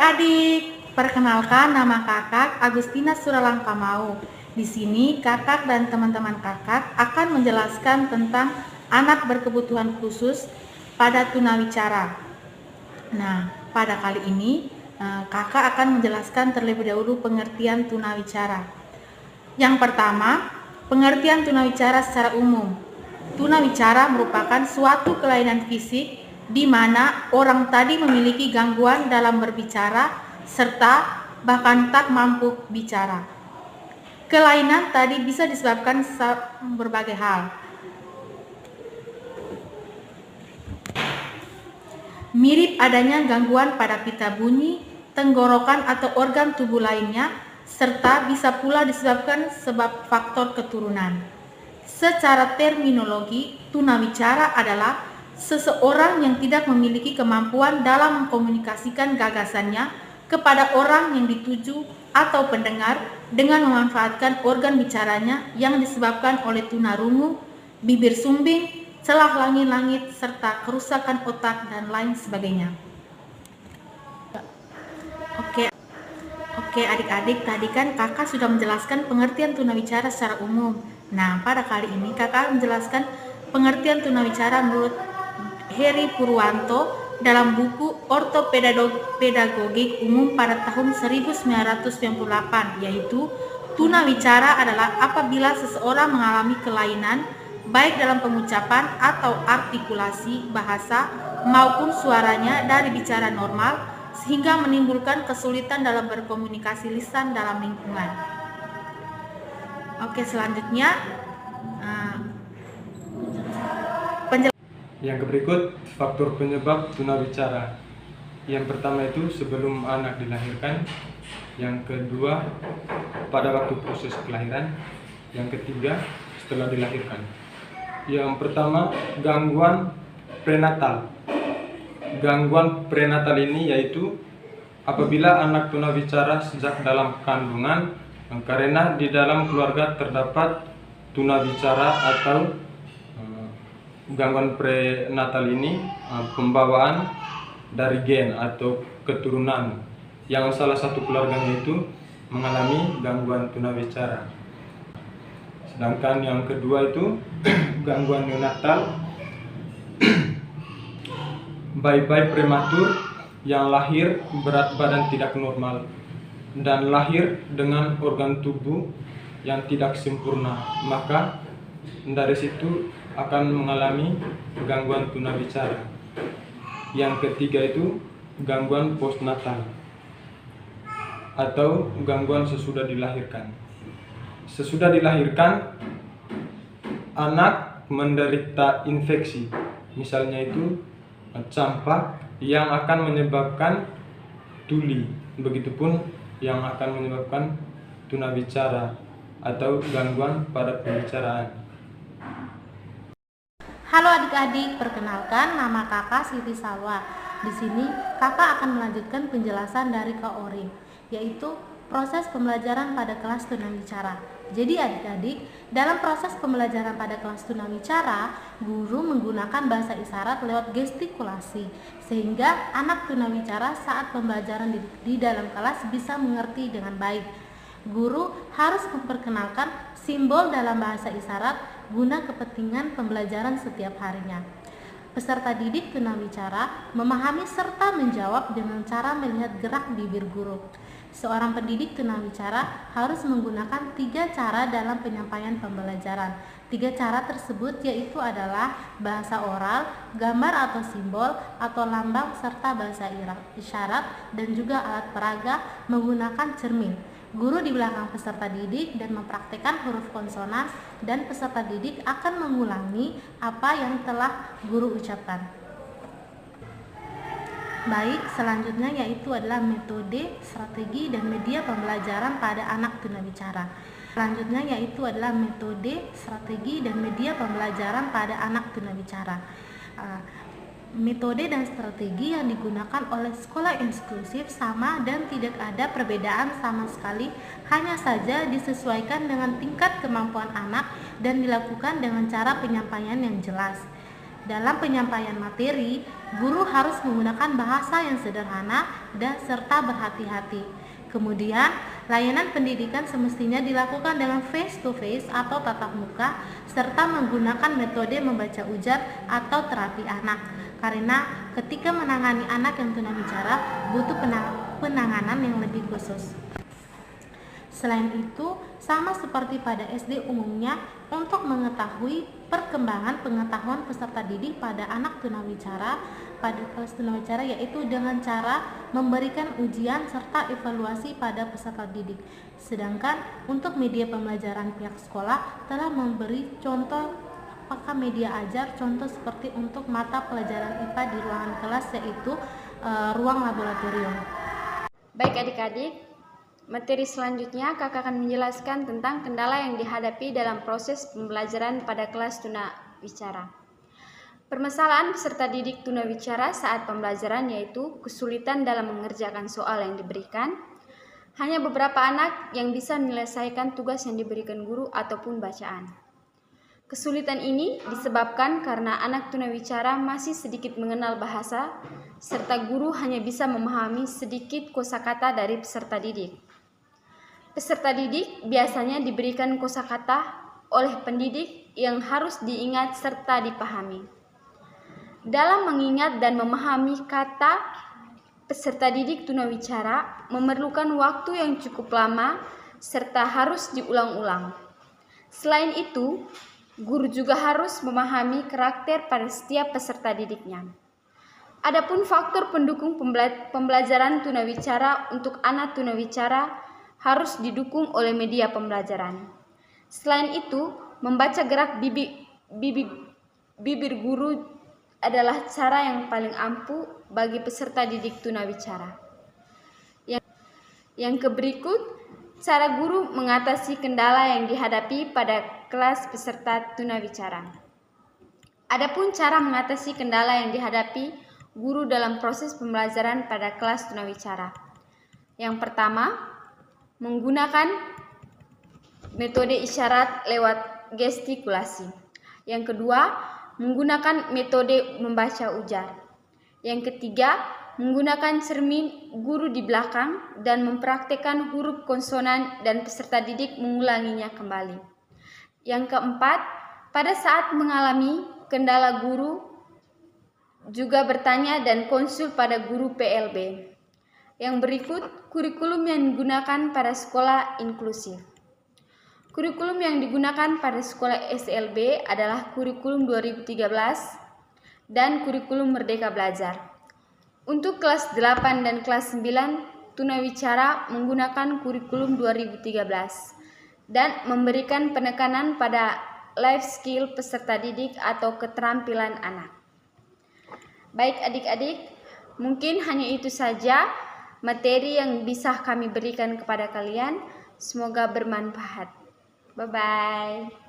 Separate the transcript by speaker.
Speaker 1: Adik-adik, perkenalkan nama kakak Agustina Suralangkamau. Di sini kakak dan teman-teman kakak akan menjelaskan tentang anak berkebutuhan khusus pada tunawicara. Nah, pada kali ini kakak akan menjelaskan terlebih dahulu pengertian tunawicara. Yang pertama, pengertian tunawicara secara umum. Tunawicara merupakan suatu kelainan fisik di mana orang tadi memiliki gangguan dalam berbicara serta bahkan tak mampu bicara. Kelainan tadi bisa disebabkan berbagai hal. Mirip adanya gangguan pada pita bunyi, tenggorokan atau organ tubuh lainnya, serta bisa pula disebabkan sebab faktor keturunan. Secara terminologi, tunawicara adalah seseorang yang tidak memiliki kemampuan dalam mengkomunikasikan gagasannya kepada orang yang dituju atau pendengar dengan memanfaatkan organ bicaranya yang disebabkan oleh tunarungu, bibir sumbing, celah langit-langit, serta kerusakan otak dan lain sebagainya. Oke adik-adik, tadi kan kakak sudah menjelaskan pengertian tunawicara secara umum. Nah, pada kali ini kakak menjelaskan pengertian tunawicara menurut Heri Purwanto dalam buku Ortopedagogik Umum pada tahun 1998, yaitu tunawicara adalah apabila seseorang mengalami kelainan baik dalam pengucapan atau artikulasi bahasa maupun suaranya dari bicara normal sehingga menimbulkan kesulitan dalam berkomunikasi lisan dalam lingkungan. Oke, selanjutnya
Speaker 2: Yang berikut faktor penyebab tunawicara. Yang pertama itu sebelum anak dilahirkan, yang kedua pada waktu proses kelahiran, yang ketiga setelah dilahirkan. Yang pertama, gangguan prenatal. Gangguan prenatal ini yaitu apabila anak tunawicara sejak dalam kandungan karena di dalam keluarga terdapat tunawicara atau gangguan prenatal ini pembawaan dari gen atau keturunan yang salah satu keluarganya itu mengalami gangguan tunawicara. Sedangkan yang kedua itu gangguan neonatal, bayi-bayi prematur yang lahir berat badan tidak normal dan lahir dengan organ tubuh yang tidak sempurna, maka dari situ akan mengalami gangguan tunawicara. Yang ketiga itu gangguan postnatal atau gangguan sesudah dilahirkan. Sesudah dilahirkan, anak menderita infeksi, misalnya itu campak yang akan menyebabkan tuli, begitupun yang akan menyebabkan tunawicara atau gangguan pada pembicaraan.
Speaker 1: Halo adik-adik, perkenalkan nama kakak Siti Salwa. Di sini kakak akan melanjutkan penjelasan dari Kak Orin, yaitu proses pembelajaran pada kelas tunawicara. Jadi adik-adik, dalam proses pembelajaran pada kelas tunawicara, guru menggunakan bahasa isyarat lewat gestikulasi, sehingga anak tunawicara saat pembelajaran di dalam kelas bisa mengerti dengan baik. Guru harus memperkenalkan simbol dalam bahasa isyarat guna kepentingan pembelajaran setiap harinya. Peserta didik tunawicara memahami serta menjawab dengan cara melihat gerak bibir guru. Seorang pendidik tunawicara harus menggunakan 3 cara dalam penyampaian pembelajaran. 3 cara tersebut yaitu adalah bahasa oral, gambar atau simbol atau lambang, serta bahasa isyarat dan juga alat peraga menggunakan cermin. Guru di belakang peserta didik dan mempraktikkan huruf konsonan, dan peserta didik akan mengulangi apa yang telah guru ucapkan. Baik, selanjutnya yaitu adalah metode, strategi, dan media pembelajaran pada anak tunawicara. Selanjutnya yaitu adalah metode, strategi, dan media pembelajaran pada anak tunawicara. Metode dan strategi yang digunakan oleh sekolah inklusif sama dan tidak ada perbedaan sama sekali, hanya saja disesuaikan dengan tingkat kemampuan anak dan dilakukan dengan cara penyampaian yang jelas. Dalam penyampaian materi, guru harus menggunakan bahasa yang sederhana dan serta berhati-hati. Kemudian, layanan pendidikan semestinya dilakukan dengan face to face atau tatap muka serta menggunakan metode membaca ujar atau terapi anak. Karena ketika menangani anak yang tunawicara butuh penanganan yang lebih khusus. Selain itu, sama seperti pada SD umumnya, untuk mengetahui perkembangan pengetahuan peserta didik pada anak tunawicara pada kelas tunawicara yaitu dengan cara memberikan ujian serta evaluasi pada peserta didik. Sedangkan untuk media pembelajaran pihak sekolah telah memberi contoh apakah media ajar, contoh seperti untuk mata pelajaran IPA di ruangan kelas yaitu ruang laboratorium.
Speaker 3: Baik adik-adik, materi selanjutnya kakak akan menjelaskan tentang kendala yang dihadapi dalam proses pembelajaran pada kelas tunawicara. Permasalahan peserta didik tunawicara saat pembelajaran yaitu kesulitan dalam mengerjakan soal yang diberikan. Hanya beberapa anak yang bisa menyelesaikan tugas yang diberikan guru ataupun bacaan. Kesulitan ini disebabkan karena anak tunawicara masih sedikit mengenal bahasa, serta guru hanya bisa memahami sedikit kosakata dari peserta didik. Peserta didik biasanya diberikan kosakata oleh pendidik yang harus diingat serta dipahami. Dalam mengingat dan memahami kata, peserta didik tunawicara memerlukan waktu yang cukup lama serta harus diulang-ulang. Selain itu, guru juga harus memahami karakter pada setiap peserta didiknya. Adapun faktor pendukung pembelajaran tunawicara untuk anak tunawicara harus didukung oleh media pembelajaran. Selain itu, membaca gerak bibir guru adalah cara yang paling ampuh bagi peserta didik tunawicara. Yang berikut, cara guru mengatasi kendala yang dihadapi pada kelas peserta tunawicara. Adapun cara mengatasi kendala yang dihadapi guru dalam proses pembelajaran pada kelas tunawicara. Yang pertama, menggunakan metode isyarat lewat gestikulasi. Yang kedua, menggunakan metode membaca ujar. Yang ketiga, menggunakan cermin guru di belakang dan mempraktikkan huruf konsonan dan peserta didik mengulanginya kembali. Yang keempat, pada saat mengalami kendala guru juga bertanya dan konsul pada guru PLB. Yang berikut, kurikulum yang digunakan pada sekolah inklusif. Kurikulum yang digunakan pada sekolah SLB adalah kurikulum 2013 dan kurikulum Merdeka Belajar. Untuk kelas 8 dan kelas 9, tunawicara menggunakan kurikulum 2013 dan memberikan penekanan pada life skill peserta didik atau keterampilan anak. Baik adik-adik, mungkin hanya itu saja materi yang bisa kami berikan kepada kalian. Semoga bermanfaat. Bye-bye.